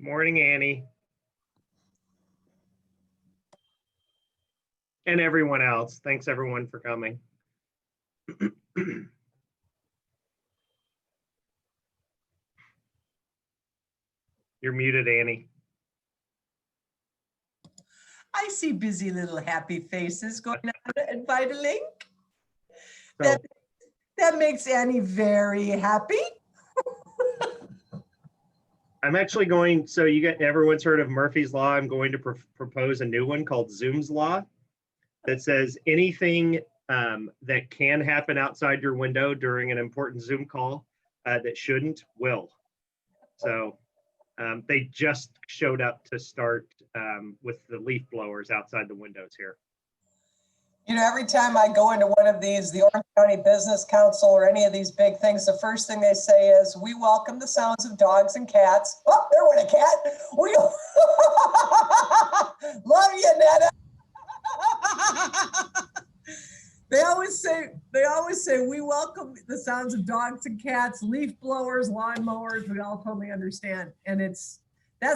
Morning, Annie. And everyone else. Thanks everyone for coming. You're muted, Annie. I see busy little happy faces going on at Vitalink. So, That makes Annie very happy. I'm actually going, so you get, everyone's heard of Murphy's Law. I'm going to propose a new one called Zoom's Law that says anything that can happen outside your window during an important Zoom call that shouldn't will. So they just showed up to start with the leaf blowers outside the windows here. You know, every time I go into one of these, the Orange County Business Council or any of these big things, the first thing they say is, we welcome the sounds of dogs and cats. Oh, there went a cat. We love you, Netta. They always say, we welcome the sounds of dogs and cats, leaf blowers, lawn mowers. We all totally understand. And that's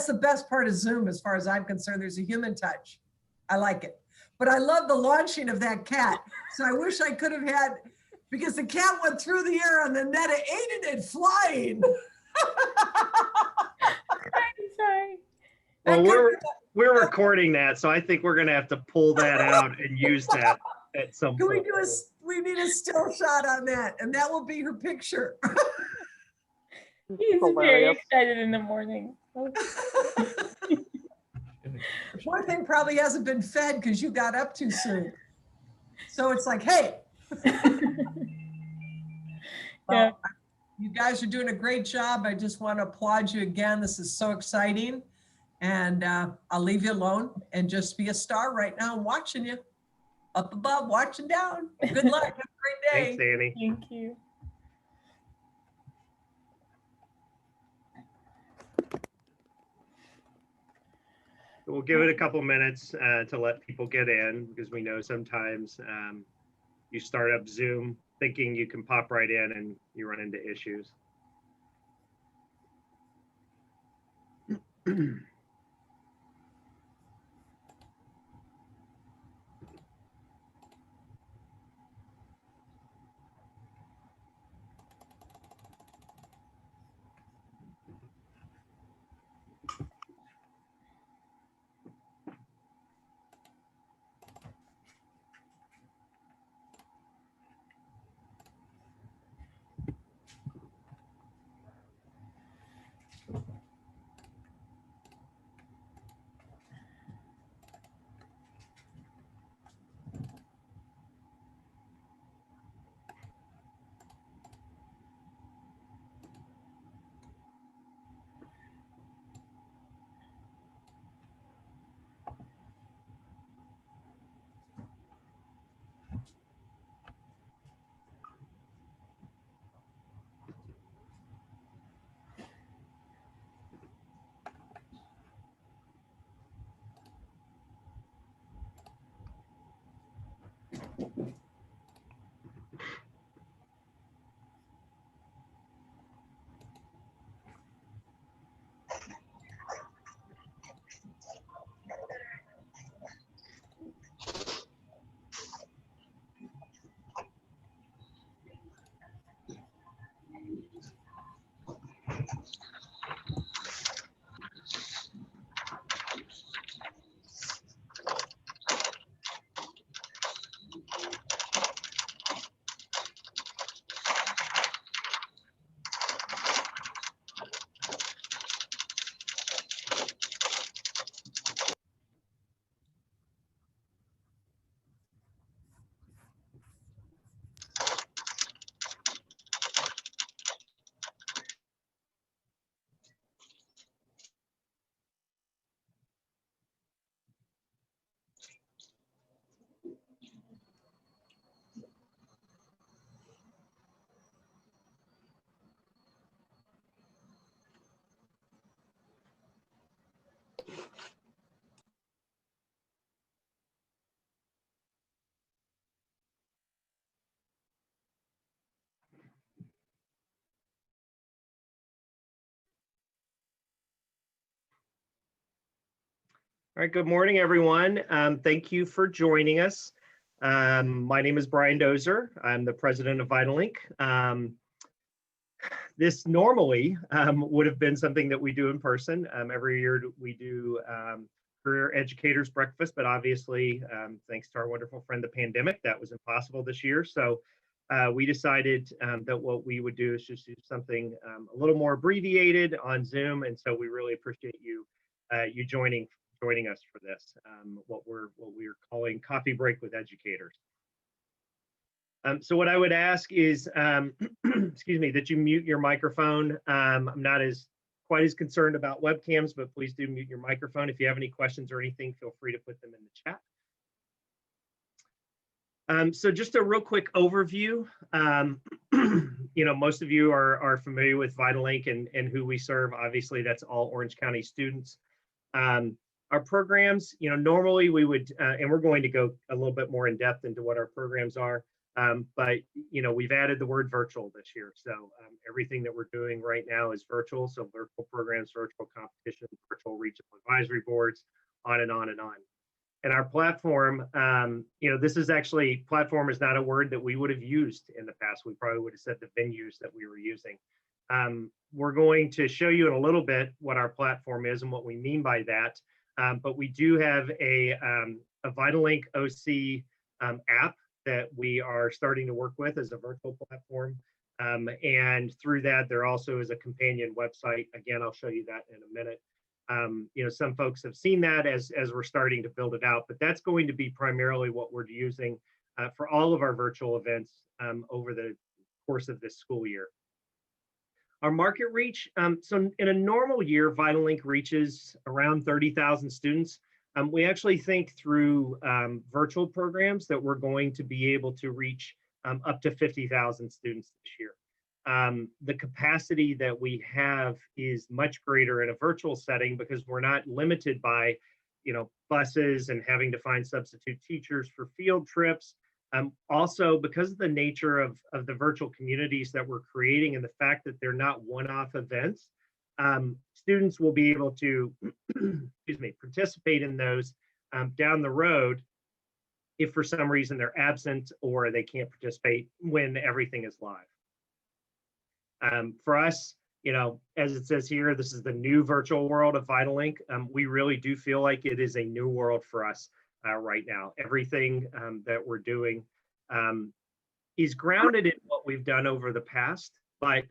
the best part of Zoom as far as I'm concerned. There's a human touch. I like it. But I love the launching of that cat. So I wish I could have had, because the cat went through the air and the Netta ate it flying. I'm sorry. Well, we're recording that, so I think we're gonna have to pull that out and use that at some Can point. we need a still shot on that, and that will be her picture. He's very excited in the morning. One thing probably hasn't been fed because you got up too soon. So it's like, hey. Well, you guys are doing a great job. I just want to applaud you again. This is so exciting. And I'll leave you alone and just be a star right now. I'm watching you up above, watching down. Good luck. Have a great day. Thanks, Annie. Thank you. We'll give it a couple minutes to let people get in, because we know sometimes you start up Zoom thinking you can pop right in and you run into issues. All right, good morning, everyone. Thank you for joining us. My name is Brian Dozer. I'm the president of VitalLink. This normally would have been something that we do in person. Every year we do career educators breakfast, but obviously, thanks to our wonderful friend, the pandemic, that was impossible this year. So we decided that what we would do is just do something a little more abbreviated on Zoom. And so we really appreciate you joining us for this, what we're calling Coffee Break with Educators. So what I would ask is, excuse me, that you mute your microphone. I'm not quite as concerned about webcams, but please do mute your microphone. If you have any questions or anything, feel free to put them in the chat. So just a real quick overview. Most of you are familiar with VitalLink and who we serve. Obviously, that's all Orange County students. Our programs, normally we would, and we're going to go a little bit more in depth into what our programs are, but we've added the word virtual this year. So everything that we're doing right now is virtual. So virtual programs, virtual competitions, virtual regional advisory boards, on and on and on. And our platform, this is actually, platform is not a word that we would have used in the past. We probably would have said the venues that we were using. We're going to show you in a little bit what our platform is and what we mean by that. But we do have a VitalLink OC app that we are starting to work with as a virtual platform. And through that, there also is a companion website. Again, I'll show you that in a minute. Some folks have seen that as we're starting to build it out, but that's going to be primarily what we're using for all of our virtual events over the course of this school year. Our market reach, so in a normal year, VitalLink reaches around 30,000 students. We actually think through virtual programs that we're going to be able to reach up to 50,000 students this year. The capacity that we have is much greater in a virtual setting because we're not limited by, buses and having to find substitute teachers for field trips. Also, because of the nature of the virtual communities that we're creating and the fact that they're not one-off events, students will be able to, excuse me, participate in those down the road if for some reason they're absent or they can't participate when everything is live. For us, as it says here, this is the new virtual world of VitalLink. We really do feel like it is a new world for us right now. Everything that we're doing is grounded in what we've done over the past, but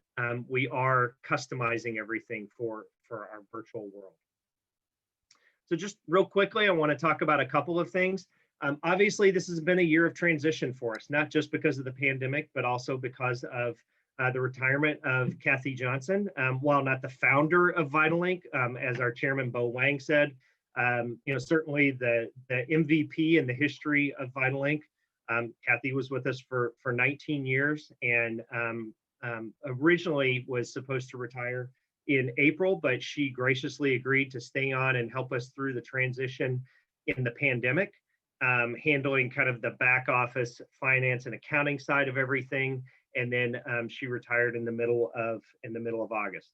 we are customizing everything for our virtual world. So just real quickly, I want to talk about a couple of things. Obviously, this has been a year of transition for us, not just because of the pandemic, but also because of the retirement of Kathy Johnson. While not the founder of VitalLink, as our chairman, Bo Wang, said, certainly the MVP in the history of VitalLink. Kathy was with us for 19 years and originally was supposed to retire in April, but she graciously agreed to stay on and help us through the transition in the pandemic, handling kind of the back office finance and accounting side of everything. And then she retired in the middle of August.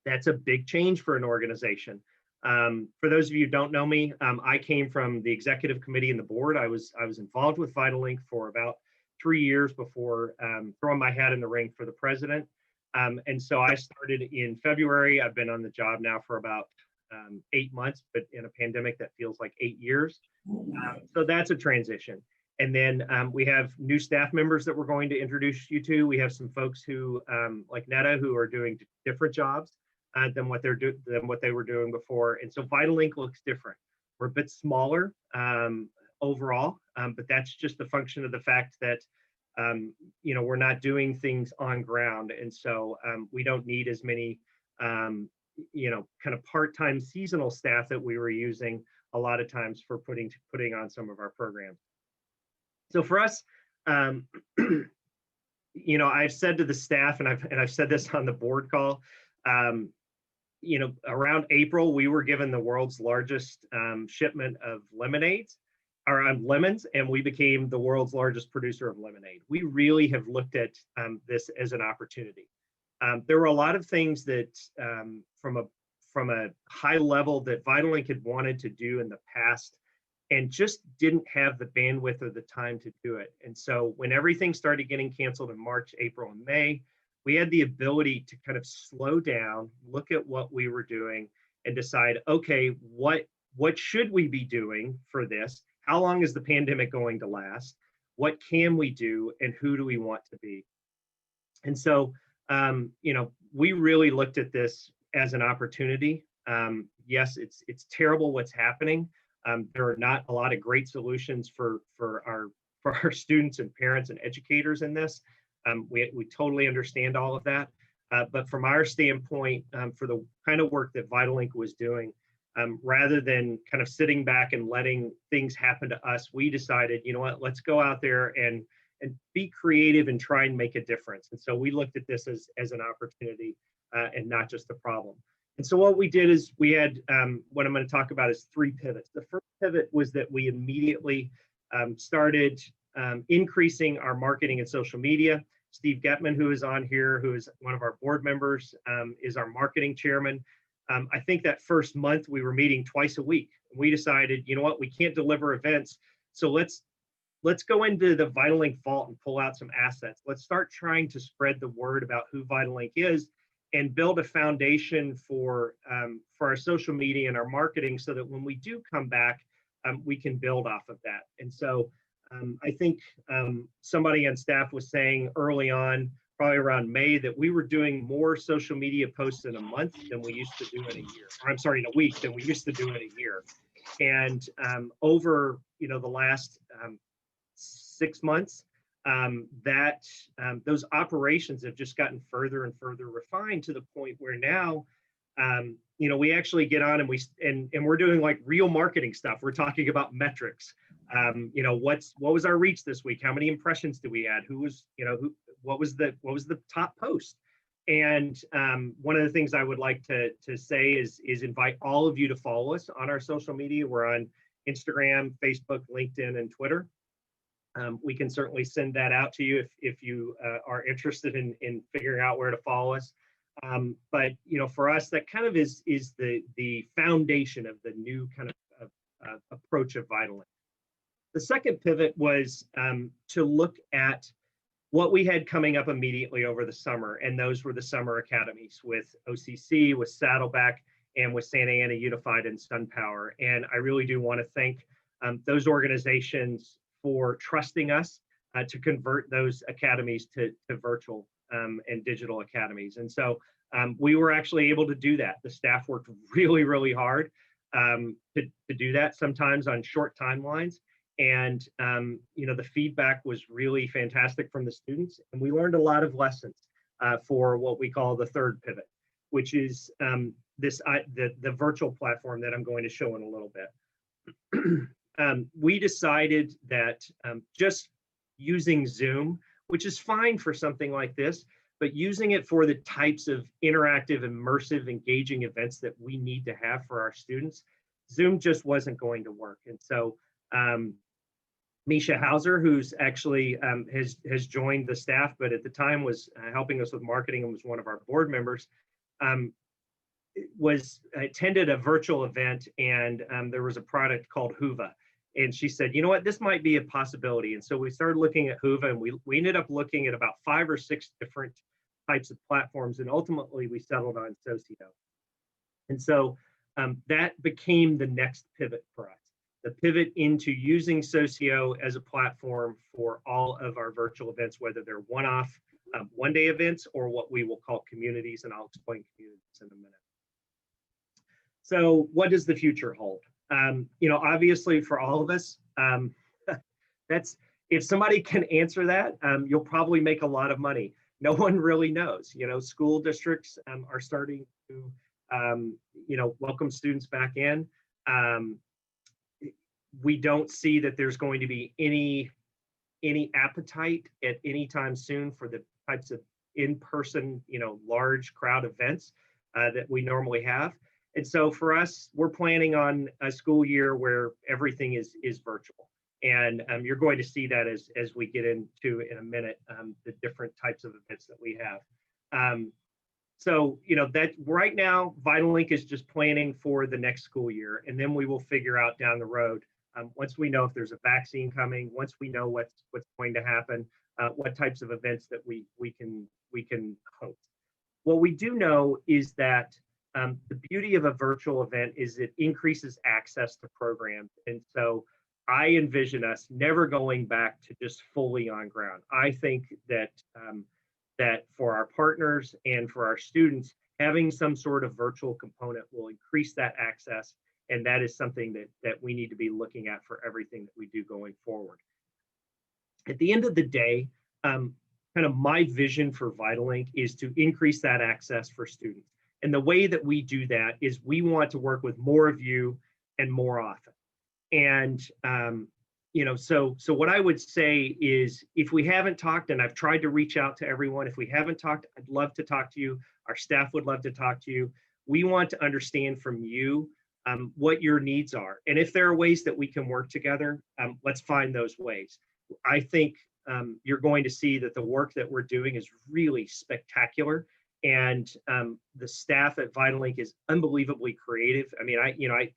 That's a big change for an organization. For those of you who don't know me, I came from the executive committee and the board. I was involved with VitalLink for about 3 years before throwing my hat in the ring for the president. And so I started in February. I've been on the job now for about 8 months, but in a pandemic that feels like 8 years. So that's a transition. And then we have new staff members that we're going to introduce you to. We have some folks who, like Netta, who are doing different jobs than what they were doing before. And so VitalLink looks different. We're a bit smaller overall, but that's just a function of the fact that we're not doing things on ground, and so we don't need as many kind of part-time seasonal staff that we were using a lot of times for putting on some of our programs. So for us, I've said to the staff, and I've said this on the board call, around April, we were given the world's largest shipment of lemons, and we became the world's largest producer of lemonade. We really have looked at this as an opportunity. There were a lot of things that, from a from a high level that VitalLink had wanted to do in the past and just didn't have the bandwidth or the time to do it. And so when everything started getting canceled in March, April, and May, we had the ability to kind of slow down, look at what we were doing, and decide, okay, what should we be doing for this? How long is the pandemic going to last? What can we do, and who do we want to be? And so, we really looked at this as an opportunity. Yes, it's terrible what's happening. There are not a lot of great solutions for our students and parents and educators in this. We totally understand all of that. But from our standpoint, for the kind of work that VitalLink was doing, rather than kind of sitting back and letting things happen to us, we decided, you know what, let's go out there and be creative and try and make a difference. And so we looked at this as an opportunity and not just a problem. And so what we did is we had, what I'm going to talk about is 3 pivots. The first pivot was that we immediately started increasing our marketing and social media. Steve Getman, who is on here, who is one of our board members, is our marketing chairman. I think that first month we were meeting twice a week. We decided, you know what, we can't deliver events. So let's go into the VitalLink vault and pull out some assets. Let's start trying to spread the word about who VitalLink is and build a foundation for our social media and our marketing so that when we do come back, we can build off of that. And so I think somebody on staff was saying early on, probably around May, that we were doing more social media posts in a month than we used to do in a year. Or I'm sorry, in a week than we used to do in a year. And over the last 6 months, those operations have just gotten further and further refined to the point where now, we actually get on and we're doing like real marketing stuff. We're talking about metrics. What was our reach this week? How many impressions did we add? What was the top post? And one of the things I would like to say is invite all of you to follow us on our social media. We're on Instagram, Facebook, LinkedIn, and Twitter. We can certainly send that out to you if you are interested in figuring out where to follow us. But for us, that kind of is the foundation of the new kind of approach of VitalLink. The second pivot was to look at what we had coming up immediately over the summer, and those were the summer academies with OCC, with Saddleback, and with Santa Ana Unified and SunPower. And I really do want to thank those organizations for trusting us to convert those academies to virtual and digital academies. And so we were actually able to do that. The staff worked really, really hard to do that, sometimes on short timelines. And the feedback was really fantastic from the students. And we learned a lot of lessons for what we call the third pivot, which is the virtual platform that I'm going to show in a little bit. We decided that just using Zoom, which is fine for something like this, but using it for the types of interactive, immersive, engaging events that we need to have for our students, Zoom just wasn't going to work. And so Misha Hauser, who's actually has joined the staff, but at the time was helping us with marketing and was one of our board members, attended a virtual event, and there was a product called Whova. And she said, you know what, this might be a possibility. And so we started looking at Whova, and we ended up looking at about 5 or 6 different types of platforms. And ultimately we settled on Socio. And so that became the next pivot for us, the pivot into using Socio as a platform for all of our virtual events, whether they're one-off, one-day events, or what we will call communities. And I'll explain communities in a minute. So what does the future hold? Obviously for all of us, that's, if somebody can answer that, you'll probably make a lot of money. No one really knows. School districts are starting to, welcome students back in. We don't see that there's going to be any appetite at any time soon for the types of in-person, large crowd events that we normally have. And so for us, we're planning on a school year where everything is virtual. And you're going to see that as we get into in a minute, the different types of events that we have. So, that right now, VitalLink is just planning for the next school year, and then we will figure out down the road, once we know if there's a vaccine coming, once we know what's going to happen, what types of events that we can host. What we do know is that the beauty of a virtual event is it increases access to programs, and so I envision us never going back to just fully on ground. I think that that for our partners and for our students, having some sort of virtual component will increase that access. And that is something that we need to be looking at for everything that we do going forward. At the end of the day, kind of my vision for VitalLink is to increase that access for students. And the way that we do that is we want to work with more of you and more often. And so what I would say is, if we haven't talked, and I've tried to reach out to everyone, if we haven't talked, I'd love to talk to you. Our staff would love to talk to you. We want to understand from you what your needs are. And if there are ways that we can work together, let's find those ways. I think you're going to see that the work that we're doing is really spectacular. And the staff at VitalLink is unbelievably creative. I mean,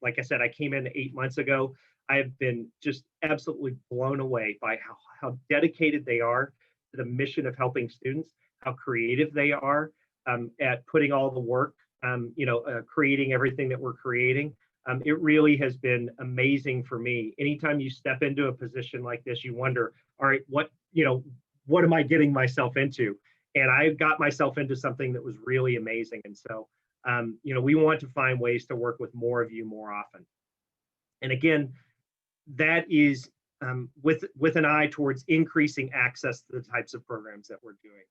like I said, I came in 8 months ago. I have been just absolutely blown away by how dedicated they are to the mission of helping students, how creative they are at putting all the work, creating everything that we're creating. It really has been amazing for me. Anytime you step into a position like this, you wonder, all right, what am I getting myself into? And I got myself into something that was really amazing. And so, we want to find ways to work with more of you more often. And again, that is with an eye towards increasing access to the types of programs that we're doing.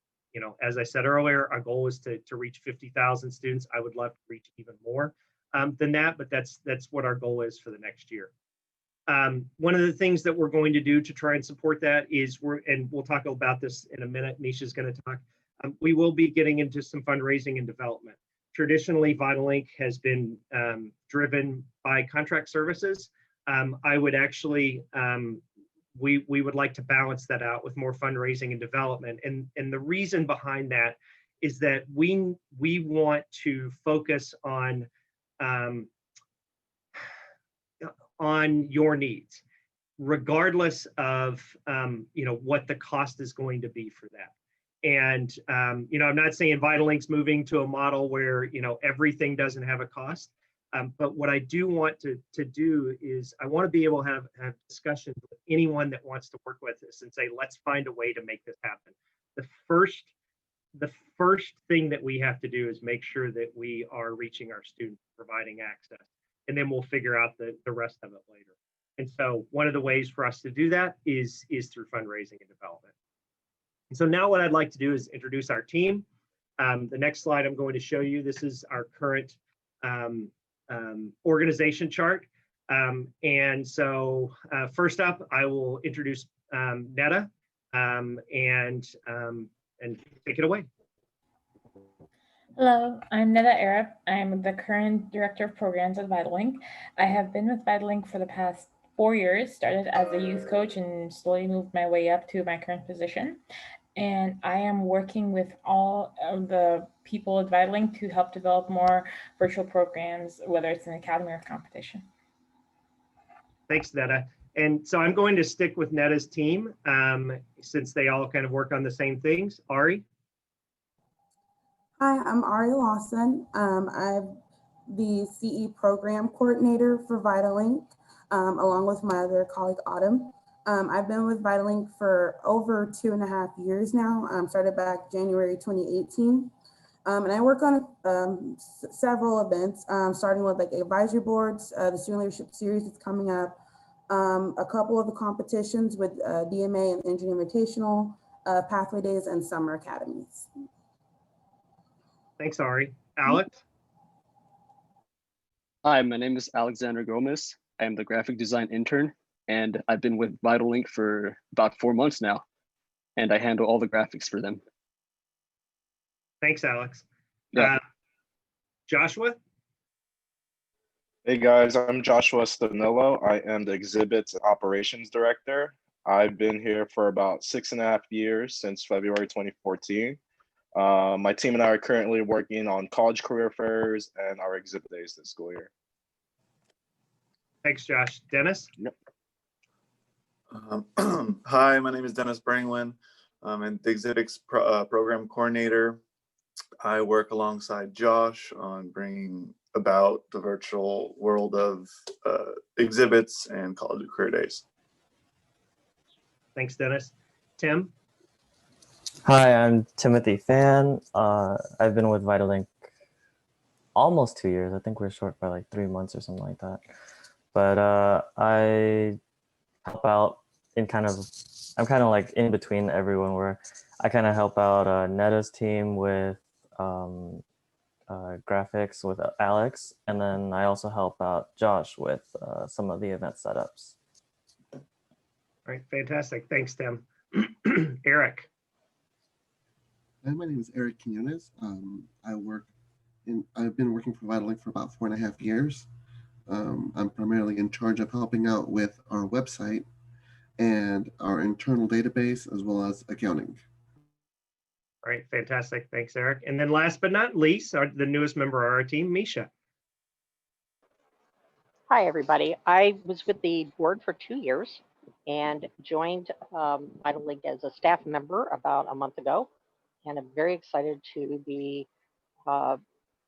As I said earlier, our goal is to reach 50,000 students. I would love to reach even more than that, but that's what our goal is for the next year. One of the things that we're going to do to try and support that is and we'll talk about this in a minute, Nisha's going to talk, we will be getting into some fundraising and development. Traditionally, VitalLink has been driven by contract services. I would actually, we would like to balance that out with more fundraising and development. And the reason behind that is that we want to focus on your needs, regardless of what the cost is going to be for that. And I'm not saying VitalLink's moving to a model where everything doesn't have a cost. But what I do want to do is I want to be able to have discussions with anyone that wants to work with us and say, let's find a way to make this happen. The first thing that we have to do is make sure that we are reaching our students, providing access, and then we'll figure out the rest of it later. And so one of the ways for us to do that is through fundraising and development. And so now what I'd like to do is introduce our team. The next slide I'm going to show you, this is our current organization chart. And so first up, I will introduce Netta and take it away. Hello, I'm Netta Arab. I'm the current Director of Programs at VitalLink. I have been with VitalLink for the past 4 years, started as a youth coach and slowly moved my way up to my current position. And I am working with all of the people at VitalLink to help develop more virtual programs, whether it's an academy or competition. Thanks, Netta. And so I'm going to stick with Netta's team since they all kind of work on the same things. Ari? Hi, I'm Ari Lawson. I'm the CE Program Coordinator for VitalLink, along with my other colleague, Autumn. I've been with VitalLink for over 2.5 years now. Started back January 2018. And I work on several events, starting with like advisory boards, the Student Leadership Series is coming up, a couple of the competitions with DMA and Engine Invitational, Pathway Days, and Summer Academies. Thanks, Ari. Alex? Hi, my name is Alexander Gomez. I am the graphic design intern, and I've been with VitalLink for about 4 months now, and I handle all the graphics for them. Thanks, Alex. Yeah. Joshua? Hey guys, I'm Joshua Stanillo. I am the Exhibits Operations Director. I've been here for about 6.5 years, since February 2014. My team and I are currently working on college career fairs and our exhibit days this school year. Thanks, Josh. Dennis? Hi, my name is Dennis Bringwin. I'm the exhibits program coordinator. I work alongside Josh on bringing about the virtual world of exhibits and college career days. Thanks, Dennis. Tim? Hi, I'm Timothy Fan. I've been with Vitalink almost 2 years. I think we're short by like 3 months or something like that. But I help out in I'm kind of like in between everyone, where I kind of help out Netta's team with graphics with Alex, and then I also help out Josh with some of the event setups. All right, fantastic. Thanks, Tim. Eric? Hi, my name is Eric Quinones. I've been working for Vitalink for about 4.5 years. I'm primarily in charge of helping out with our website and our internal database, as well as accounting. All right, fantastic. Thanks, Eric. And then last but not least, the newest member of our team, Misha. Hi, everybody. I was with the board for 2 years and joined Vitalink as a staff member about a month ago. And I'm very excited to be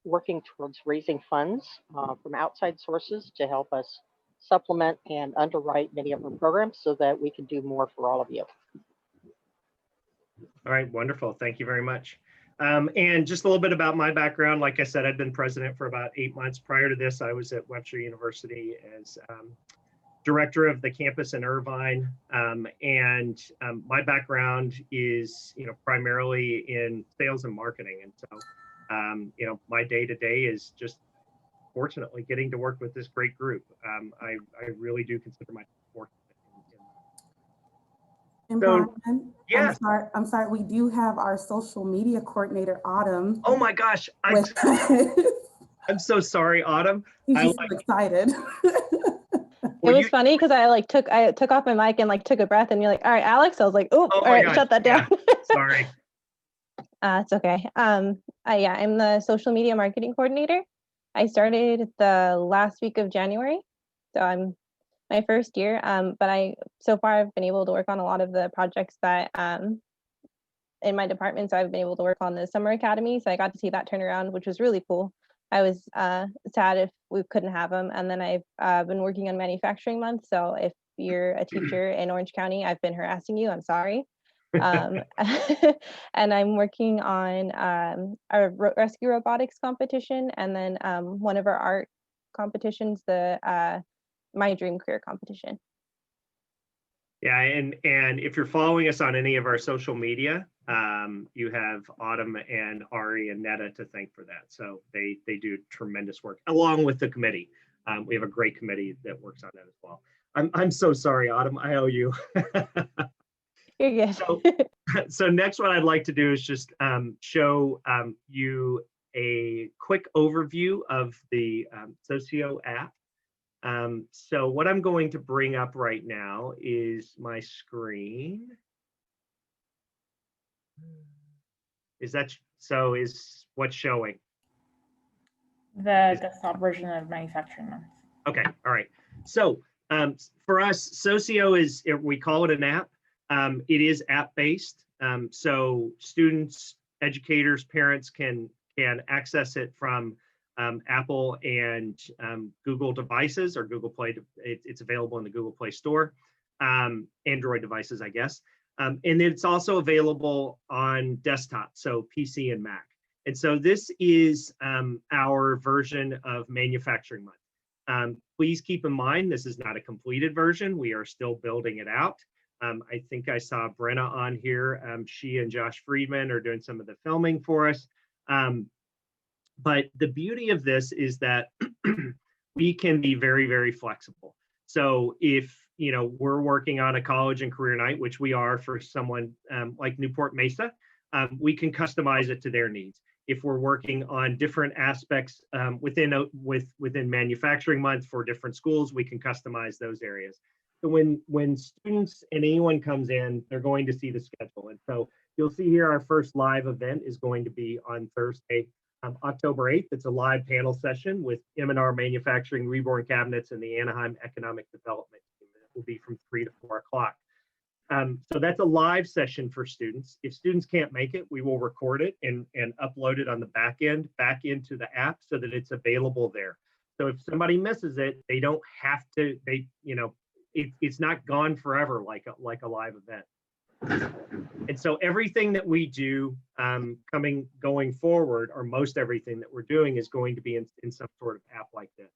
working towards raising funds from outside sources to help us supplement and underwrite many of our programs so that we can do more for all of you. All right, wonderful. Thank you very much. And just a little bit about my background. Like I said, I've been president for about 8 months. Prior to this, I was at Webster University as director of the campus in Irvine. My background is, primarily in sales and marketing. And so, my day-to-day is just fortunately getting to work with this great group. I really do consider myself fortunate. And So, Brian, yes. I'm sorry, we do have our social media coordinator, Autumn. Oh my gosh, with us. I'm so sorry, Autumn. She's I just so excited. It was funny because I took off my mic and took a breath, and you're like, all right, Alex. I was like, oh, all right, gosh, shut that down. yeah, sorry. It's okay. I'm the social media marketing coordinator. I started the last week of January, so I'm my first year. But so far I've been able to work on a lot of the projects that in my department. So I've been able to work on the summer academy. So I got to see that turnaround, which was really cool. I was sad if we couldn't have them. And then I've been working on manufacturing month. So if you're a teacher in Orange County, I've been harassing you. I'm sorry. And I'm working on our rescue robotics competition, and then one of our art competitions, the My Dream Career competition. Yeah, and if you're following us on any of our social media, you have Autumn and Ari and Netta to thank for that. So they do tremendous work along with the committee. We have a great committee that works on that as well. I'm so sorry, Autumn. I owe you. You're good. So next, what I'd like to do is just show you a quick overview of the Socio app. So what I'm going to bring up right now is my screen. Is what's showing? The desktop version of Manufacturing Month. Okay, all right. So for us, Socio we call it an app. It is app-based. So students, educators, parents can access it from Apple and Google devices or Google Play. It's available in the Google Play Store, Android devices, I guess. And it's also available on desktop, so PC and Mac. And so this is our version of Manufacturing Month. Please keep in mind, this is not a completed version. We are still building it out. I think I saw Brenna on here. She and Josh Friedman are doing some of the filming for us. But the beauty of this is that we can be very, very flexible. So if we're working on a college and career night, which we are for someone like Newport Mesa, we can customize it to their needs. If we're working on different aspects within Manufacturing Month for different schools, we can customize those areas. when students and anyone comes in, they're going to see the schedule. And so you'll see here our first live event is going to be on Thursday, October 8th. It's a live panel session with M&R Manufacturing, Reborn Cabinets, and the Anaheim Economic Development team. It will be from 3 to 4 o'clock. So that's a live session for students. If students can't make it, we will record it and upload it on the back end, back into the app so that it's available there. So if somebody misses it, they don't have to, it's not gone forever like a live event. And so everything that we do going forward, or most everything that we're doing, is going to be in some sort of app like this.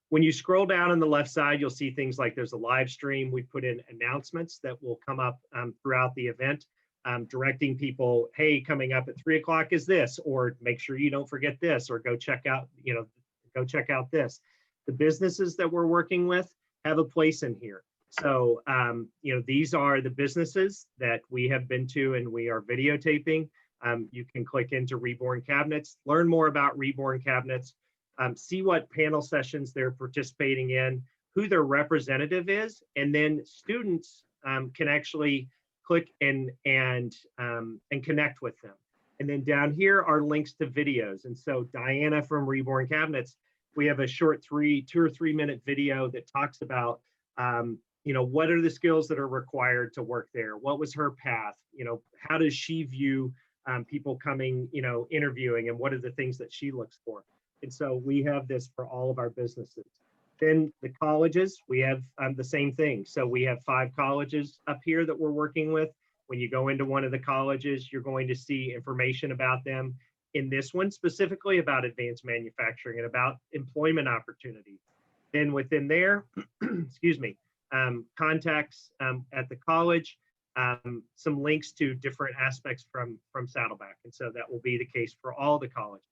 When you scroll down on the left side, you'll see things like there's a live stream. We put in announcements that will come up throughout the event, directing people, hey, coming up at 3 o'clock is this, or make sure you don't forget this, or go check out this. The businesses that we're working with have a place in here. So, these are the businesses that we have been to and we are videotaping. You can click into Reborn Cabinets, learn more about Reborn Cabinets, see what panel sessions they're participating in, who their representative is, and then students can actually click and connect with them. And then down here are links to videos. And so Diana from Reborn Cabinets, we have a short 2 or 3 minute video that talks about what are the skills that are required to work there? What was her path? How does she view people coming, interviewing, and what are the things that she looks for? And so we have this for all of our businesses. Then the colleges, we have the same thing. So we have 5 colleges up here that we're working with. When you go into one of the colleges, you're going to see information about them. In this one, specifically about advanced manufacturing and about employment opportunities. Then within there, excuse me, contacts at the college, some links to different aspects from Saddleback. And so that will be the case for all the colleges.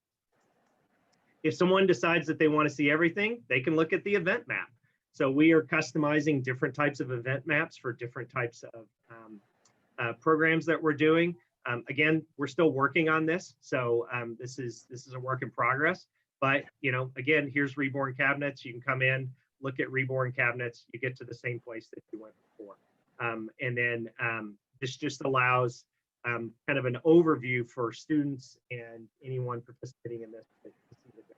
If someone decides that they want to see everything, they can look at the event map. So we are customizing different types of event maps for different types of programs that we're doing. Again, we're still working on this. So this is a work in progress. But, again, here's Reborn Cabinets. You can come in, look at Reborn Cabinets. You get to the same place that you went before. And then this just allows kind of an overview for students and anyone participating in this to see the difference.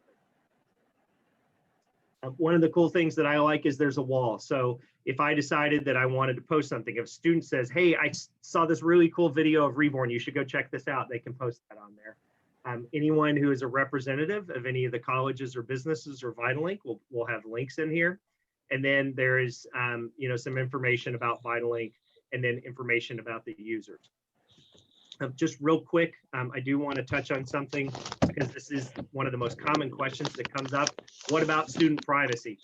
One of the cool things that I like is there's a wall. So if I decided that I wanted to post something, if a student says, hey, I saw this really cool video of Reborn, you should go check this out, they can post that on there. Anyone who is a representative of any of the colleges or businesses or VitalLink will have links in here. And then there is, some information about VitalLink and then information about the users. Just real quick, I do want to touch on something because this is one of the most common questions that comes up. What about student privacy?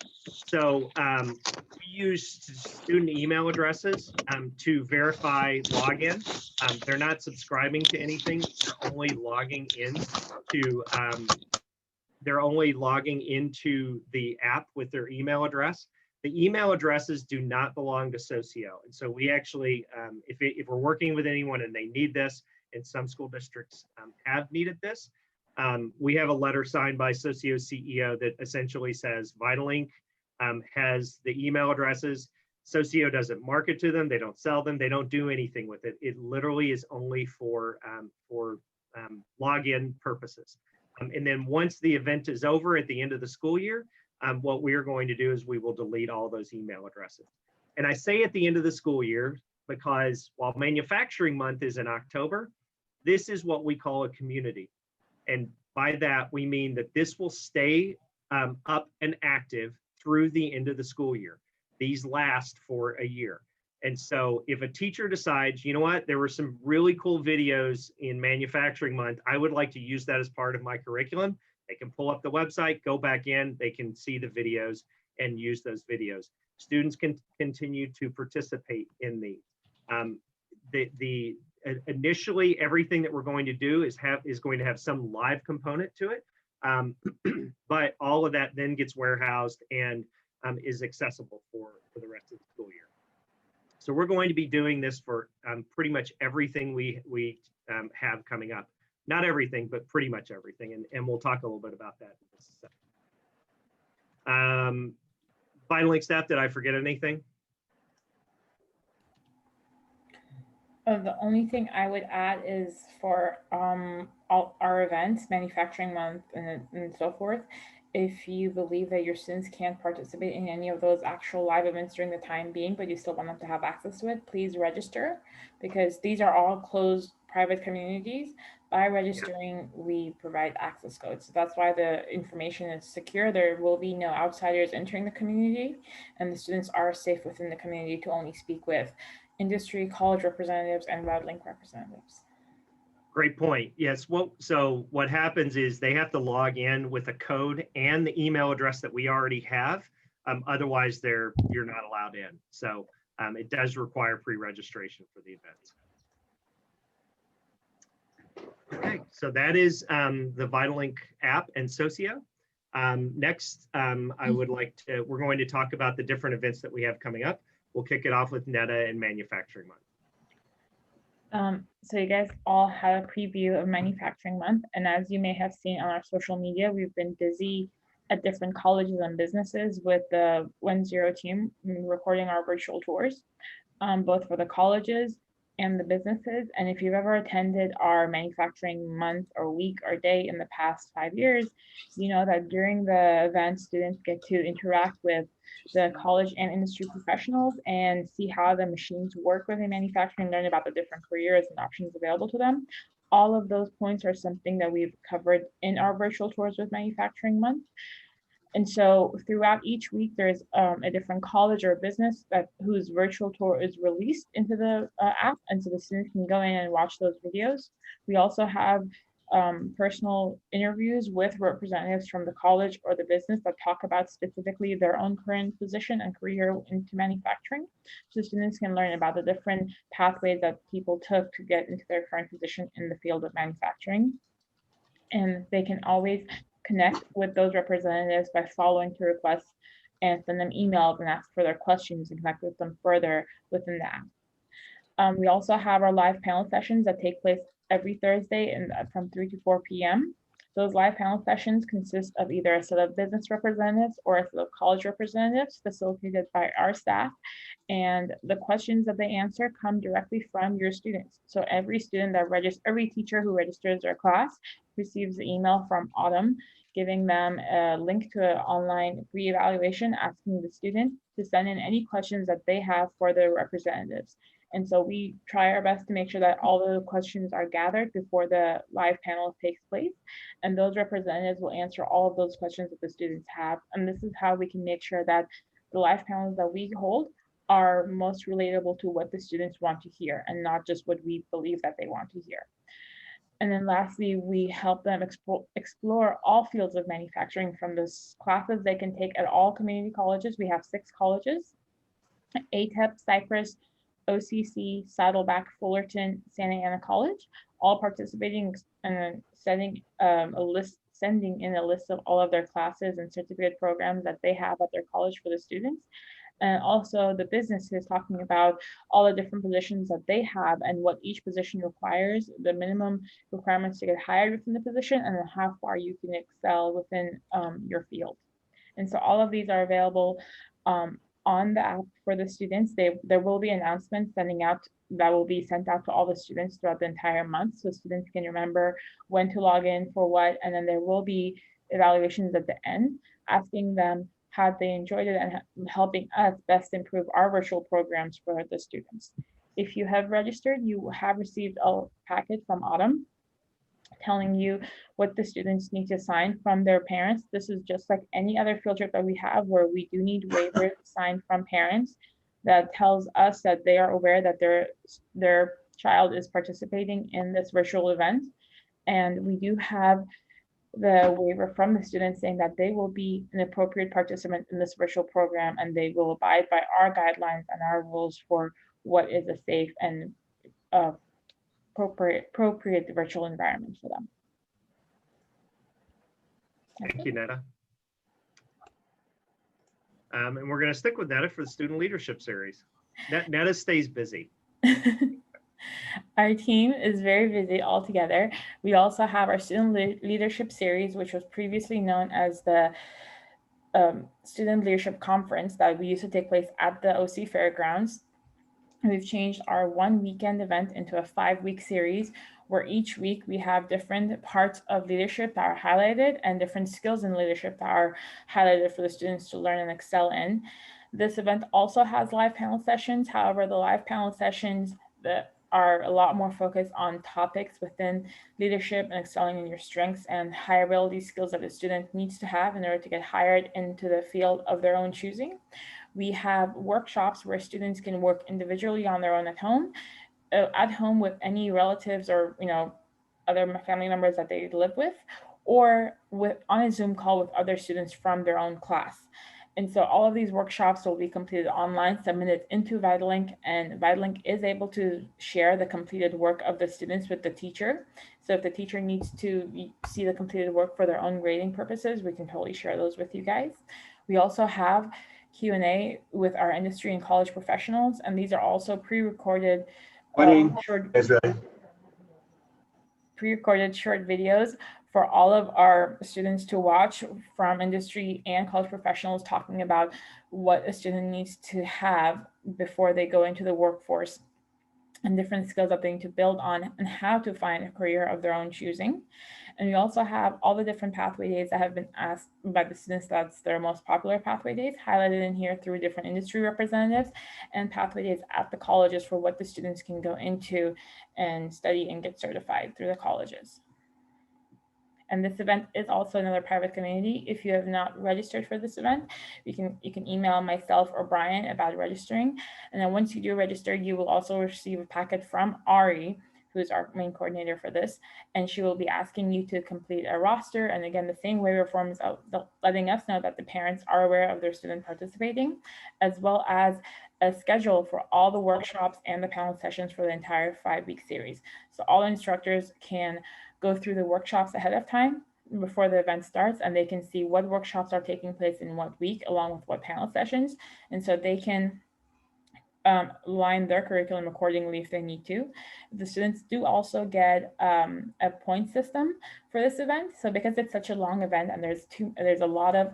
So we use student email addresses to verify login. They're not subscribing to anything. They're only logging into the app with their email address. The email addresses do not belong to Socio. And so we actually, if we're working with anyone and they need this, and some school districts have needed this, we have a letter signed by Socio's CEO that essentially says VitalLink has the email addresses. Socio doesn't market to them. They don't sell them. They don't do anything with it. It literally is only for login purposes. And then once the event is over at the end of the school year, what we are going to do is we will delete all those email addresses. And I say at the end of the school year because while Manufacturing Month is in October, this is what we call a community. And by that, we mean that this will stay up and active through the end of the school year. These last for a year. And so if a teacher decides, you know what, there were some really cool videos in Manufacturing Month, I would like to use that as part of my curriculum. They can pull up the website, go back in, they can see the videos and use those videos. Students can continue to participate in these. Initially, everything that we're going to do is going to have some live component to it, but all of that then gets warehoused and is accessible for the rest of the school year. So we're going to be doing this for pretty much everything we have coming up. Not everything, but pretty much everything, and we'll talk a little bit about that in just a second. VitalLink staff, did I forget anything? The only thing I would add is for all our events, Manufacturing Month and so forth, if you believe that your students can't participate in any of those actual live events during the time being, but you still want them to have access to it, please register, because these are all closed private communities. By registering, we provide access codes. So that's why the information is secure. There will be no outsiders entering the community, and the students are safe within the community to only speak with industry, college representatives, and RadLink representatives. Great point. Yes. Well, so what happens is they have to log in with a code and the email address that we already have. Otherwise, you're not allowed in. So it does require pre-registration for the events. Okay, so that is the VitalLink app and Socio. Next, we're going to talk about the different events that we have coming up. We'll kick it off with Netta and Manufacturing Month. So you guys all have a preview of Manufacturing Month. And as you may have seen on our social media, we've been busy at different colleges and businesses with the 1-0 team recording our virtual tours, both for the colleges and the businesses. And if you've ever attended our Manufacturing Month or week or day in the past 5 years, you know that during the event, students get to interact with the college and industry professionals and see how the machines work within manufacturing, learn about the different careers and options available to them. All of those points are something that we've covered in our virtual tours with Manufacturing Month. And so throughout each week, there's a different college or business whose virtual tour is released into the app. And so the students can go in and watch those videos. We also have personal interviews with representatives from the college or the business that talk about specifically their own current position and career into manufacturing. So students can learn about the different pathways that people took to get into their current position in the field of manufacturing. And they can always connect with those representatives by following to requests and send them emails and ask for their questions and connect with them further within the app. We also have our live panel sessions that take place every Thursday and from 3 to 4 p.m. Those live panel sessions consist of either a set of business representatives or a set of college representatives facilitated by our staff. And the questions that they answer come directly from your students. So every teacher who registers their class receives the email from Autumn, giving them a link to an online re-evaluation, asking the student to send in any questions that they have for their representatives. And so we try our best to make sure that all the questions are gathered before the live panel takes place. And those representatives will answer all of those questions that the students have. And this is how we can make sure that the live panels that we hold are most relatable to what the students want to hear and not just what we believe that they want to hear. And then lastly, we help them explore all fields of manufacturing from the classes they can take at all community colleges. We have 6 colleges: ATEP, Cypress, OCC, Saddleback, Fullerton, Santa Ana College, all participating and sending in a list of all of their classes and certificate programs that they have at their college for the students. And also the businesses talking about all the different positions that they have and what each position requires, the minimum requirements to get hired within the position, and then how far you can excel within your field. And so all of these are available on the app for the students. There will be announcements that will be sent out to all the students throughout the entire month, so students can remember when to log in for what, and then there will be evaluations at the end asking them how they enjoyed it and helping us best improve our virtual programs for the students. If you have registered, you have received a packet from Autumn telling you what the students need to sign from their parents. This is just like any other field trip that we have where we do need waivers signed from parents that tells us that they are aware that their child is participating in this virtual event. And we do have the waiver from the students saying that they will be an appropriate participant in this virtual program and they will abide by our guidelines and our rules for what is a safe and appropriate virtual environment for them. Thank you, Netta. And we're going to stick with Netta for the Student Leadership Series. Netta stays busy. Our team is very busy altogether. We also have our Student Leadership Series, which was previously known as the Student Leadership Conference that we used to take place at the OC Fairgrounds. We've changed our one weekend event into a 5-week series where each week we have different parts of leadership that are highlighted and different skills in leadership that are highlighted for the students to learn and excel in. This event also has live panel sessions. However, the live panel sessions that are a lot more focused on topics within leadership and excelling in your strengths and high ability skills that a student needs to have in order to get hired into the field of their own choosing. We have workshops where students can work individually on their own at home with any relatives or other family members that they live with, or on a Zoom call with other students from their own class. And so all of these workshops will be completed online, submitted into VitalLink, and VitalLink is able to share the completed work of the students with the teacher. So if the teacher needs to see the completed work for their own grading purposes, we can totally share those with you guys. We also have Q&A with our industry and college professionals, and these are also pre-recorded short videos for all of our students to watch from industry and college professionals, talking about what a student needs to have before they go into the workforce and different skills that they need to build on and how to find a career of their own choosing. And we also have all the different pathway days that have been asked by the students that's their most popular pathway days highlighted in here through different industry representatives, and pathway days at the colleges for what the students can go into and study and get certified through the colleges. And this event is also another private community. If you have not registered for this event, you can email myself or Brian about registering. And then once you do register, you will also receive a packet from Ari, who is our main coordinator for this, and she will be asking you to complete a roster. And again, the same waiver forms letting us know that the parents are aware of their student participating, as well as a schedule for all the workshops and the panel sessions for the entire 5-week series. So all instructors can go through the workshops ahead of time before the event starts, and they can see what workshops are taking place in what week along with what panel sessions, and so they can line their curriculum accordingly if they need to. The students do also get a point system for this event. So because it's such a long event and there's a lot of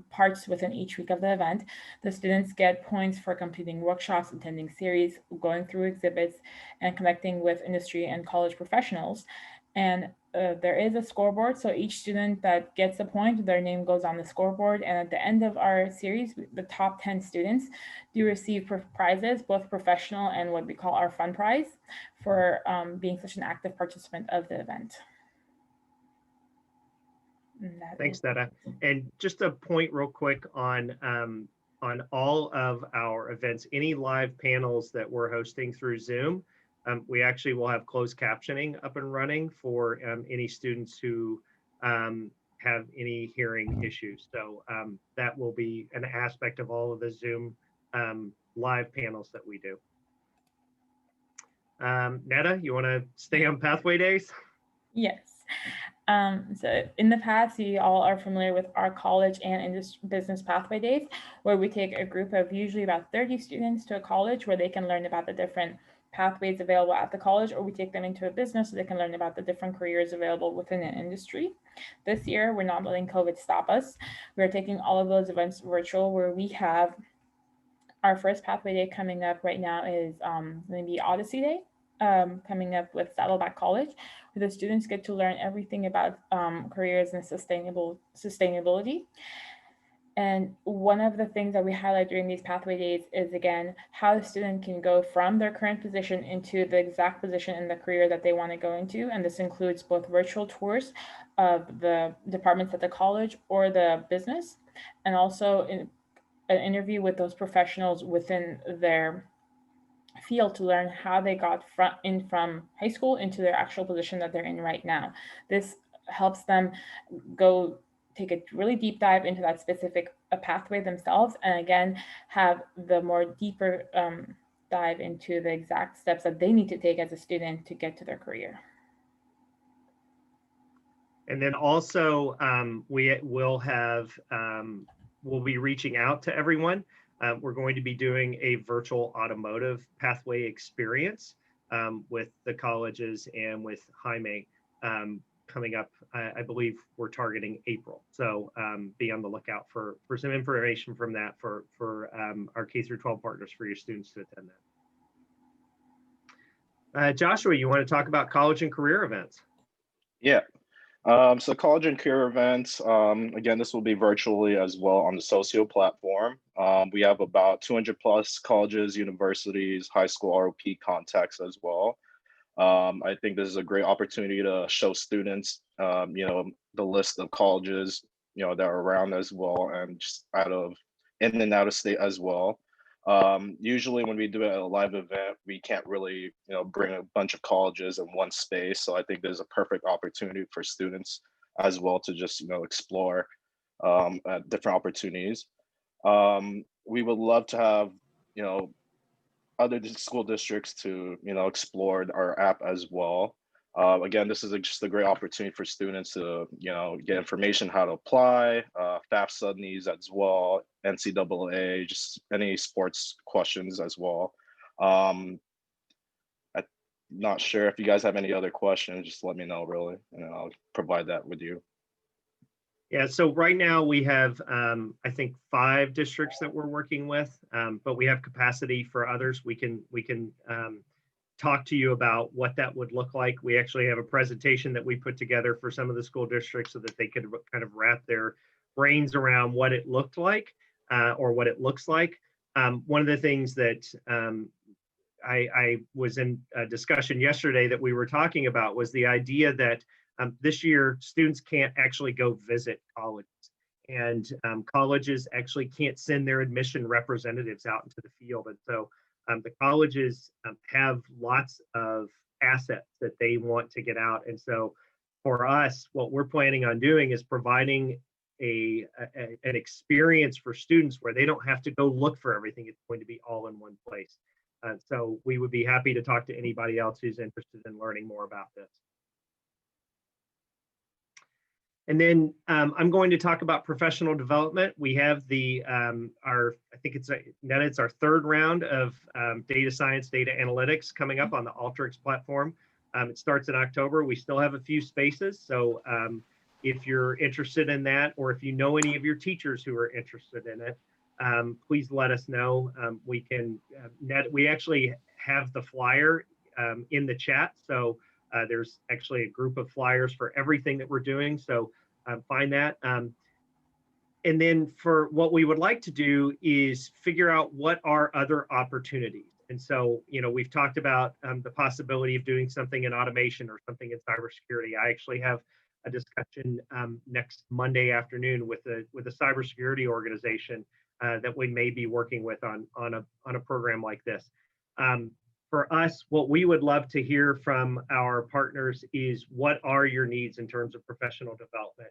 parts within each week of the event, the students get points for completing workshops, attending series, going through exhibits, and connecting with industry and college professionals. And there is a scoreboard, so each student that gets a point, their name goes on the scoreboard. And at the end of our series, the top 10 students do receive prizes, both professional and what we call our fun prize, for being such an active participant of the event. Thanks, Netta. And just a point real quick on all of our events, any live panels that we're hosting through Zoom, we actually will have closed captioning up and running for any students who have any hearing issues. So that will be an aspect of all of the Zoom live panels that we do. Netta, you want to stay on pathway days? Yes. So in the past, you all are familiar with our college and business pathway days, where we take a group of usually about 30 students to a college where they can learn about the different pathways available at the college, or we take them into a business so they can learn about the different careers available within an industry. This year, we're not letting COVID stop us. We're taking all of those events virtual, where we have our first pathway day coming up right now is going to be Odyssey Day. Coming up with Saddleback College, where the students get to learn everything about careers and sustainability. And one of the things that we highlight during these pathway days is, again, how the student can go from their current position into the exact position in the career that they want to go into. And this includes both virtual tours of the departments at the college or the business, and also an interview with those professionals within their field to learn how they got from high school into their actual position that they're in right now. This helps them go take a really deep dive into that specific pathway themselves, and again, have the more deeper dive into the exact steps that they need to take as a student to get to their career. And then also we will have, we'll be reaching out to everyone. We're going to be doing a virtual automotive pathway experience with the colleges and with Jaime coming up. I believe we're targeting April. So be on the lookout for some information from that for our K-12 partners, for your students to attend that. Joshua, you want to talk about college and career events? Yeah. So college and career events, again, this will be virtually as well on the Socio platform. We have about 200 plus colleges, universities, high school ROP contacts as well. I think this is a great opportunity to show students, the list of colleges, that are around as well, and just in and out of state as well. Usually when we do a live event, we can't really, bring a bunch of colleges in one space. So I think there's a perfect opportunity for students as well to just, explore different opportunities. We would love to have, other school districts to, explore our app as well. Again, this is just a great opportunity for students to, get information how to apply, FAFSA needs as well, NCAA, just any sports questions as well. I'm not sure if you guys have any other questions, just let me know really, and I'll provide that with you. Yeah, so right now we have, I think, 5 districts that we're working with, but we have capacity for others. We can talk to you about what that would look like. We actually have a presentation that we put together for some of the school districts so that they could kind of wrap their brains around what it looked like or what it looks like. One of the things that I was in a discussion yesterday that we were talking about was the idea that this year students can't actually go visit colleges, and colleges actually can't send their admission representatives out into the field. And so the colleges have lots of assets that they want to get out. And so for us, what we're planning on doing is providing an experience for students where they don't have to go look for everything. It's going to be all in one place. So we would be happy to talk to anybody else who's interested in learning more about this. And then I'm going to talk about professional development. We have I think it's our 3rd round of data science, data analytics coming up on the Alteryx platform. It starts in October. We still have a few spaces. So if you're interested in that, or if you know any of your teachers who are interested in it, please let us know. We actually have the flyer in the chat. So there's actually a group of flyers for everything that we're doing. So find that. And then for what we would like to do is figure out what are other opportunities. And so, we've talked about the possibility of doing something in automation or something in cybersecurity. I actually have a discussion next Monday afternoon with a cybersecurity organization that we may be working with on a program like this. For us, what we would love to hear from our partners is what are your needs in terms of professional development.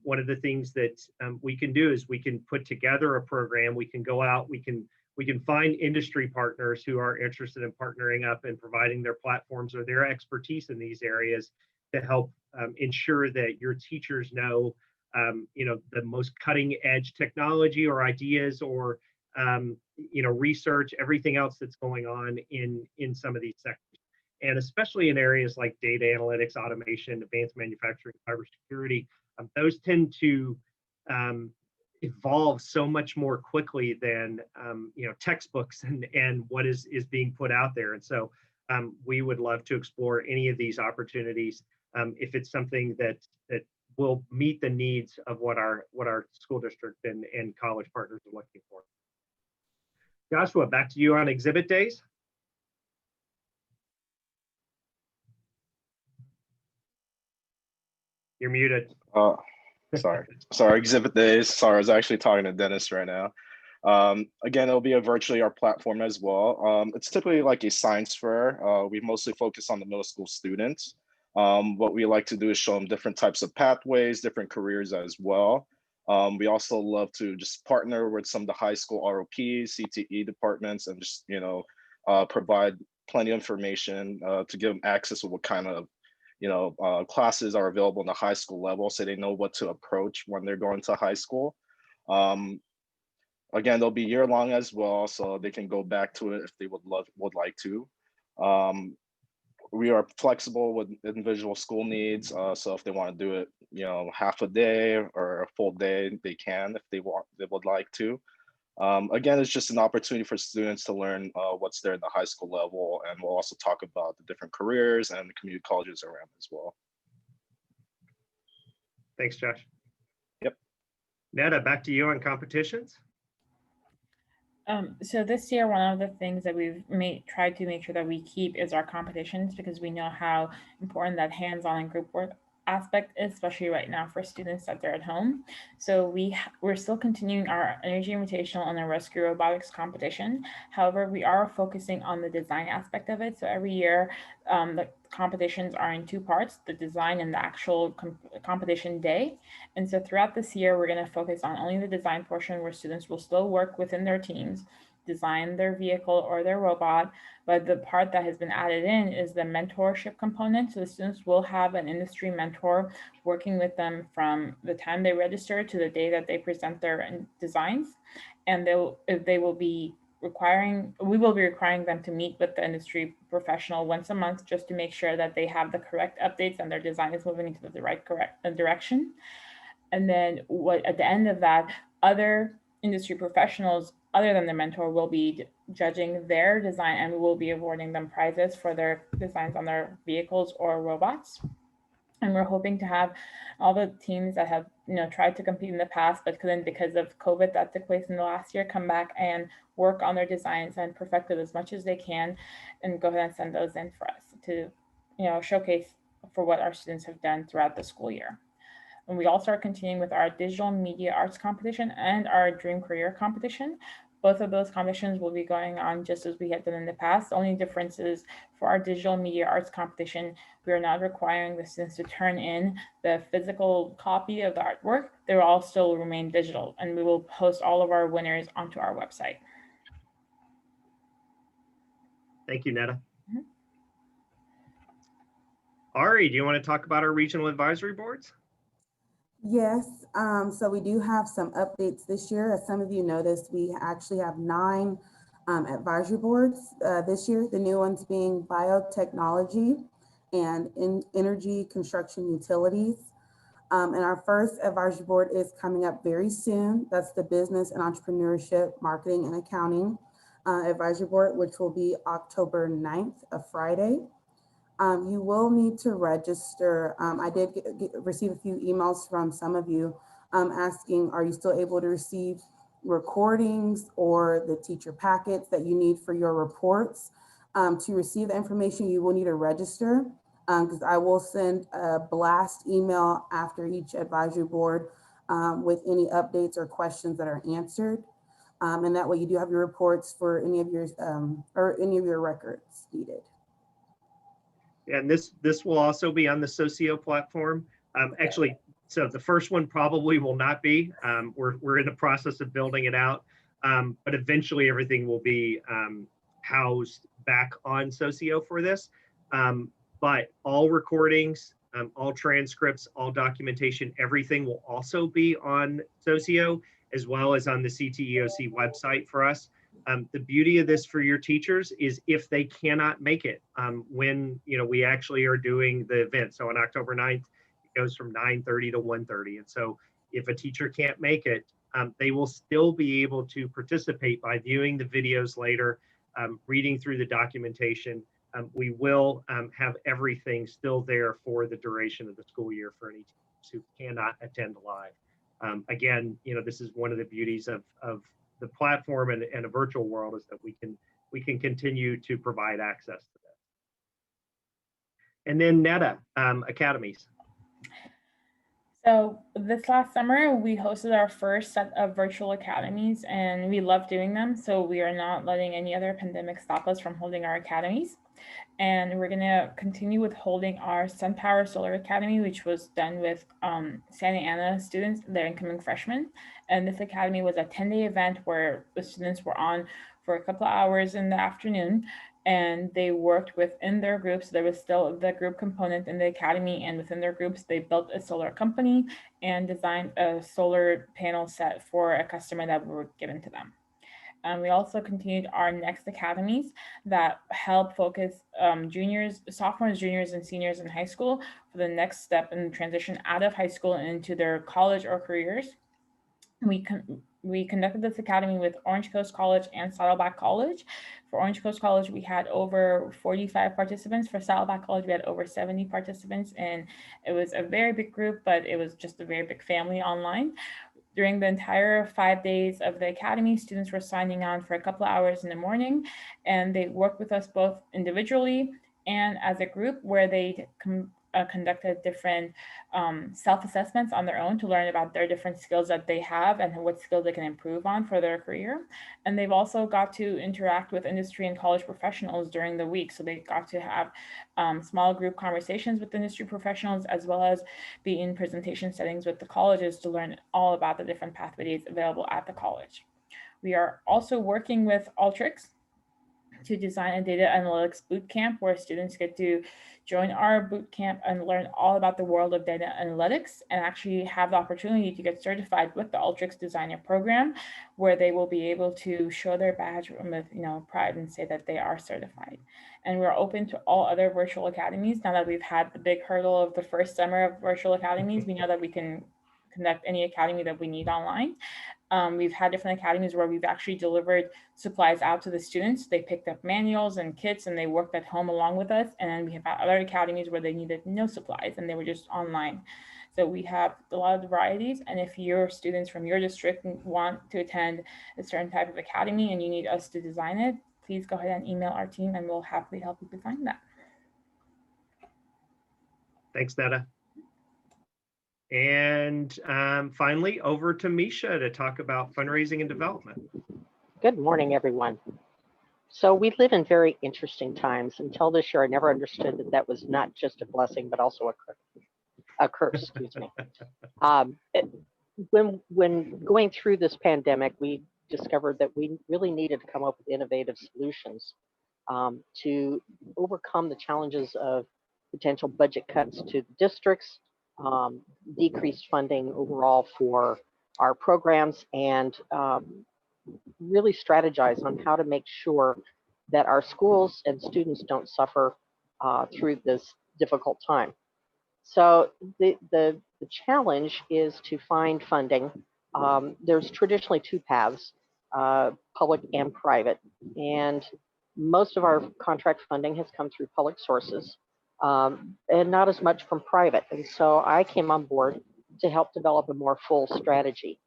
One of the things that we can do is we can put together a program. We can go out, we can find industry partners who are interested in partnering up and providing their platforms or their expertise in these areas to help ensure that your teachers know, the most cutting edge technology or ideas or research, everything else that's going on in some of these sectors. And especially in areas like data analytics, automation, advanced manufacturing, cybersecurity, those tend to evolve so much more quickly than textbooks and what is being put out there. And so we would love to explore any of these opportunities if it's something that will meet the needs of what our school district and college partners are looking for. Joshua, back to you on exhibit days. You're muted. Sorry, exhibit days. Sorry, I was actually talking to Dennis right now. Again, it'll be virtually our platform as well. It's typically like a science fair. We mostly focus on the middle school students. What we like to do is show them different types of pathways, different careers as well. We also love to just partner with some of the high school ROPs, CTE departments, and just provide plenty of information to give them access to what kind of classes are available in the high school level, so they know what to approach when they're going to high school. Again, they'll be year long as well, so they can go back to it if they would like to. We are flexible with individual school needs, so if they want to do it, half a day or a full day, they can if they would like to. Again, it's just an opportunity for students to learn what's there in the high school level, and we'll also talk about the different careers and the community colleges around as well. Thanks, Josh. Yep. Netta, back to you on competitions. So this year, one of the things that we've tried to make sure that we keep is our competitions, because we know how important that hands-on and group work aspect is, especially right now for students that they're at home. So we're still continuing our Energy Invitational and our Rescue Robotics competition. However, we are focusing on the design aspect of it. So every year, the competitions are in two parts: the design and the actual competition day. And so throughout this year, we're going to focus on only the design portion, where students will still work within their teams, design their vehicle or their robot. But the part that has been added in is the mentorship component. So the students will have an industry mentor working with them from the time they register to the day that they present their designs. And we will be requiring them to meet with the industry professional once a month, just to make sure that they have the correct updates and their design is moving into the correct direction. And then at the end of that, other industry professionals other than the mentor will be judging their design, and we will be awarding them prizes for their designs on their vehicles or robots. And we're hoping to have all the teams that have tried to compete in the past but couldn't because of COVID that took place in the last year come back and work on their designs and perfect it as much as they can, and go ahead and send those in for us to showcase for what our students have done throughout the school year. And we also are continuing with our digital media arts competition and our dream career competition. Both of those competitions will be going on just as we had done in the past. The only difference is for our digital media arts competition, we are not requiring the students to turn in the physical copy of the artwork. They will all still remain digital, and we will post all of our winners onto our website. Thank you, Netta. Ari, do you want to talk about our regional advisory boards? Yes, so we do have some updates this year. As some of you noticed, we actually have 9 advisory boards this year, the new ones being biotechnology and energy, construction, utilities. And our first advisory board is coming up very soon. That's the business and entrepreneurship, marketing and accounting advisory board, which will be October 9th, a Friday. You will need to register. I did receive a few emails from some of you asking, are you still able to receive recordings or the teacher packets that you need for your reports? To receive the information, you will need to register, because I will send a blast email after each advisory board with any updates or questions that are answered. And that way you do have your reports for any of your records needed. And this will also be on the Socio platform. Actually, so the first one probably will not be. We're in the process of building it out, but eventually everything will be housed back on Socio for this. But all recordings, all transcripts, all documentation, everything will also be on Socio, as well as on the CTEOC website for us. The beauty of this for your teachers is if they cannot make it when we actually are doing the event. So on October 9th, it goes from 9:30 to 1:30. And so if a teacher can't make it, they will still be able to participate by viewing the videos later, reading through the documentation. We will have everything still there for the duration of the school year for any teachers who cannot attend live. Again, this is one of the beauties of the platform and a virtual world, is that we can continue to provide access to that. And then Netta, academies. So this last summer, we hosted our first set of virtual academies, and we love doing them. So we are not letting any other pandemic stop us from holding our academies. And we're going to continue with holding our SunPower Solar Academy, which was done with Santa Ana students, their incoming freshmen. And this academy was a 10-day event where the students were on for a couple of hours in the afternoon, and they worked within their groups. There was still the group component in the academy, and within their groups, they built a solar company and designed a solar panel set for a customer that were given to them. We also continued our next academies that help focus juniors, sophomores, juniors, and seniors in high school for the next step in transition out of high school and into their college or careers. We we conducted this academy with Orange Coast College and Saddleback College. For Orange Coast College, we had over 45 participants. For Saddleback College, we had over 70 participants, and it was a very big group, but it was just a very big family online. During the entire 5 days of the academy, students were signing on for a couple of hours in the morning, and they worked with us both individually and as a group, where they conducted different self-assessments on their own to learn about their different skills that they have and what skills they can improve on for their career. And they've also got to interact with industry and college professionals during the week. So they got to have small group conversations with industry professionals, as well as be in presentation settings with the colleges to learn all about the different pathways available at the college. We are also working with Alteryx to design a data analytics bootcamp where students get to join our bootcamp and learn all about the world of data analytics, and actually have the opportunity to get certified with the Alteryx Designer program, where they will be able to show their badge with pride and say that they are certified. And we're open to all other virtual academies. Now that we've had the big hurdle of the first summer of virtual academies, we know that we can conduct any academy that we need online. We've had different academies where we've actually delivered supplies out to the students. They picked up manuals and kits and they worked at home along with us. And then we have other academies where they needed no supplies and they were just online. So we have a lot of varieties. And if your students from your district want to attend a certain type of academy and you need us to design it, please go ahead and email our team and we'll happily help you design that. Thanks, Netta. And finally, over to Misha to talk about fundraising and development. Good morning, everyone. So we live in very interesting times. Until this year, I never understood that that was not just a blessing, but also a curse, excuse me. When going through this pandemic, we discovered that we really needed to come up with innovative solutions to overcome the challenges of potential budget cuts to the districts, decreased funding overall for our programs, and really strategize on how to make sure that our schools and students don't suffer through this difficult time. So the challenge is to find funding. There's traditionally two paths, public and private, and most of our contract funding has come through public sources. And not as much from private. And so I came on board to help develop a more full strategy.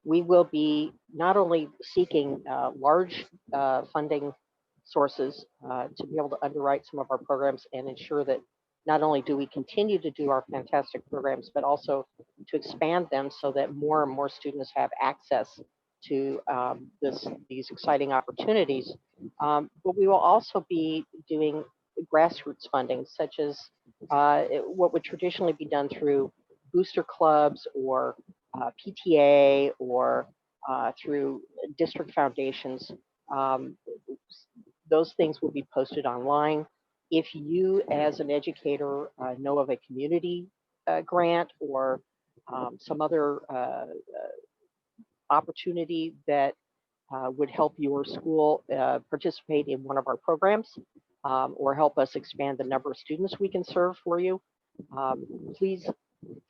We will be not only seeking large funding sources to be able to underwrite some of our programs and ensure that not only do we continue to do our fantastic programs, but also to expand them so that more and more students have access to these exciting opportunities. But we will also be doing grassroots funding, such as what would traditionally be done through booster clubs or PTA or through district foundations. Those things will be posted online. If you, as an educator, know of a community grant or some other opportunity that would help your school participate in one of our programs, or help us expand the number of students we can serve for you, please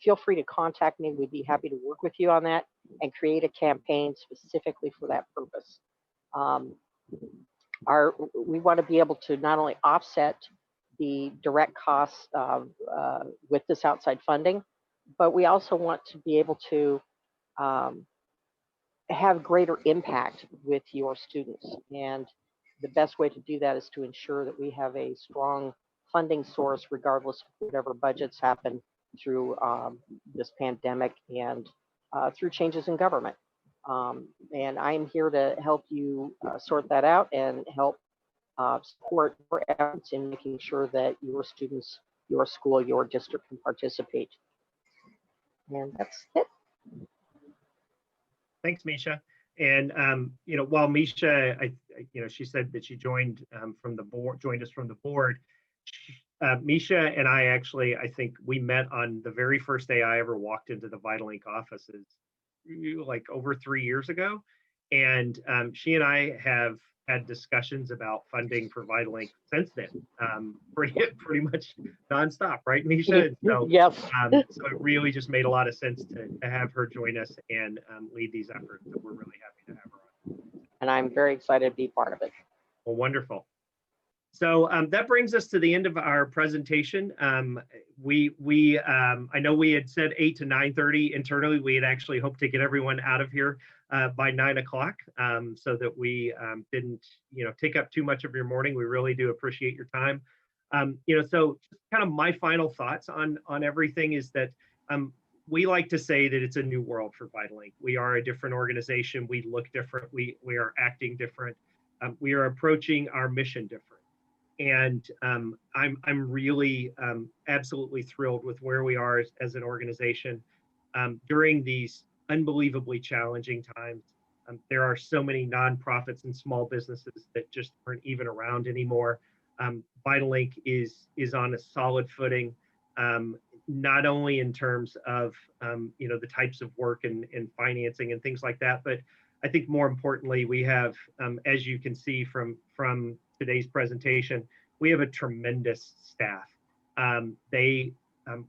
feel free to contact me. We'd be happy to work with you on that and create a campaign specifically for that purpose. We want to be able to not only offset the direct costs with this outside funding, but we also want to be able to have greater impact with your students. And the best way to do that is to ensure that we have a strong funding source regardless of whatever budgets happen through this pandemic and through changes in government. And I'm here to help you sort that out and help support your efforts in making sure that your students, your school, your district can participate. And that's it. Thanks, Misha. And while Misha, she said that she joined from the board, joined us from the board. Misha and I think we met on the very first day I ever walked into the VitalLink offices, like over 3 years ago. And she and I have had discussions about funding for VitalLink since then, pretty much nonstop, right, Misha? So, Yes. so it really just made a lot of sense to have her join us and lead these efforts. So we're really happy to have her on. And I'm very excited to be part of it. Well, wonderful. So that brings us to the end of our presentation. I know we had said 8 to 9:30 internally. We had actually hoped to get everyone out of here by 9 o'clock, so that we didn't, take up too much of your morning. We really do appreciate your time. So just kind of my final thoughts on everything is that we like to say that it's a new world for VitalLink. We are a different organization. We look different. We are acting different. We are approaching our mission different. And I'm really absolutely thrilled with where we are as an organization during these unbelievably challenging times. There are so many nonprofits and small businesses that just aren't even around anymore. VitalLink is on a solid footing, not only in terms of the types of work and financing and things like that, but I think more importantly, we have, as you can see from today's presentation, we have a tremendous staff. They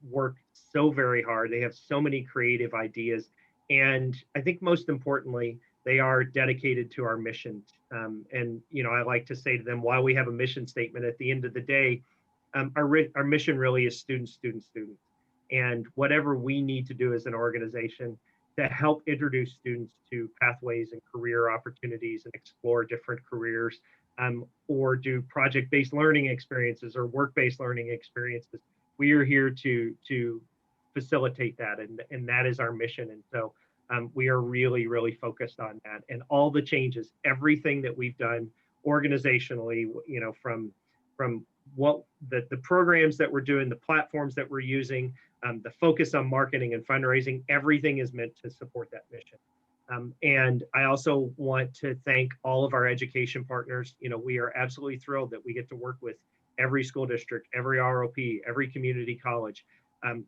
work so very hard. They have so many creative ideas. And I think most importantly, they are dedicated to our mission. And I like to say to them, while we have a mission statement, at the end of the day, our mission really is students, students, students. And whatever we need to do as an organization to help introduce students to pathways and career opportunities and explore different careers, or do project-based learning experiences or work-based learning experiences. We are here to facilitate that, and that is our mission. And so we are really, really focused on that. And all the changes, everything that we've done organizationally, from what the programs that we're doing, the platforms that we're using, the focus on marketing and fundraising, everything is meant to support that mission. And I also want to thank all of our education partners. We are absolutely thrilled that we get to work with every school district, every ROP, every community college.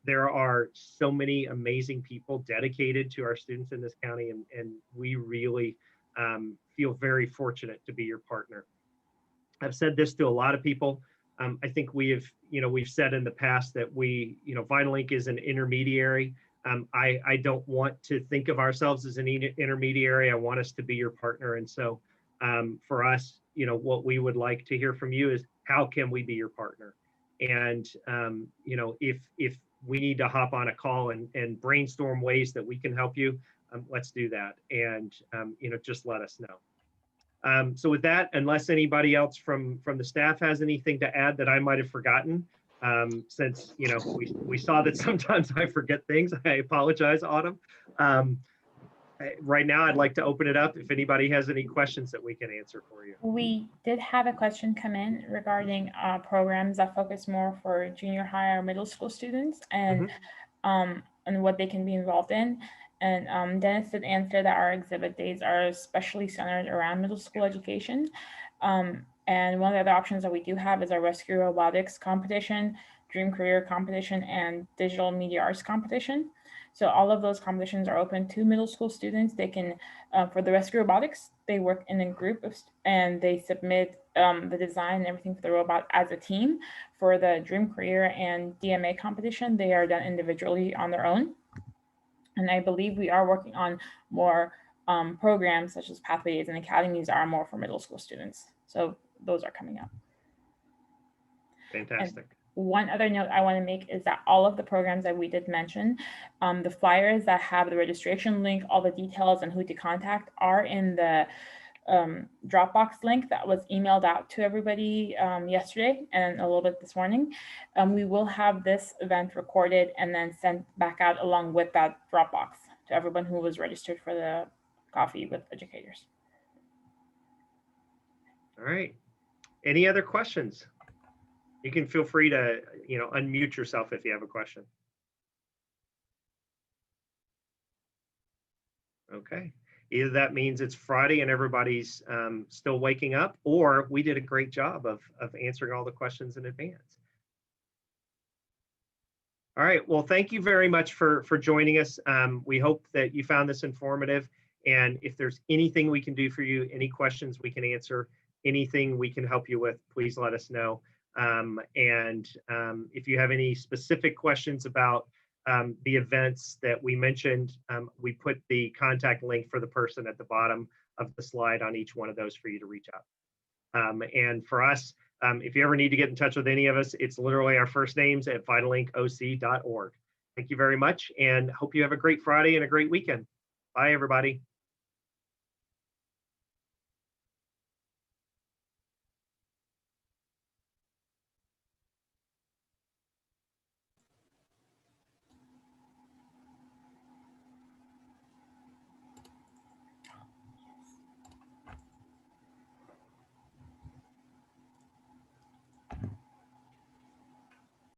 There are so many amazing people dedicated to our students in this county, and we really feel very fortunate to be your partner. I've said this to a lot of people. I think we've said in the past that VitalLink is an intermediary. I don't want to think of ourselves as an intermediary. I want us to be your partner. And so for us, what we would like to hear from you is, how can we be your partner? And, if we need to hop on a call and brainstorm ways that we can help you, let's do that. And, just let us know. So with that, unless anybody else from the staff has anything to add that I might have forgotten, since we saw that sometimes I forget things, I apologize, Autumn. Right now, I'd like to open it up if anybody has any questions that we can answer for you. We did have a question come in regarding programs that focus more for junior high or middle school students and what they can be involved in. And Dennis did answer that our exhibit days are especially centered around middle school education. And one of the other options that we do have is our rescue robotics competition, dream career competition, and digital media arts competition. So all of those competitions are open to middle school students. They can, for the rescue robotics, they work in a group and they submit the design and everything for the robot as a team. For the dream career and DMA competition, they are done individually on their own. And I believe we are working on more programs such as pathways and academies are more for middle school students. So those are coming up. Fantastic. And one other note I want to make is that all of the programs that we did mention, the flyers that have the registration link, all the details and who to contact are in the Dropbox link that was emailed out to everybody yesterday and a little bit this morning. We will have this event recorded and then sent back out along with that Dropbox to everyone who was registered for the Coffee with Educators. All right. Any other questions? You can feel free to, unmute yourself if you have a question. Okay. Either that means it's Friday and everybody's still waking up, or we did a great job of answering all the questions in advance. All right. Well, thank you very much for joining us. We hope that you found this informative. And if there's anything we can do for you, any questions we can answer, anything we can help you with, please let us know. If you have any specific questions about the events that we mentioned, we put the contact link for the person at the bottom of the slide on each one of those for you to reach out. And for us, if you ever need to get in touch with any of us, it's literally our first names at vitalinkoc.org. Thank you very much, and hope you have a great Friday and a great weekend. Bye, everybody.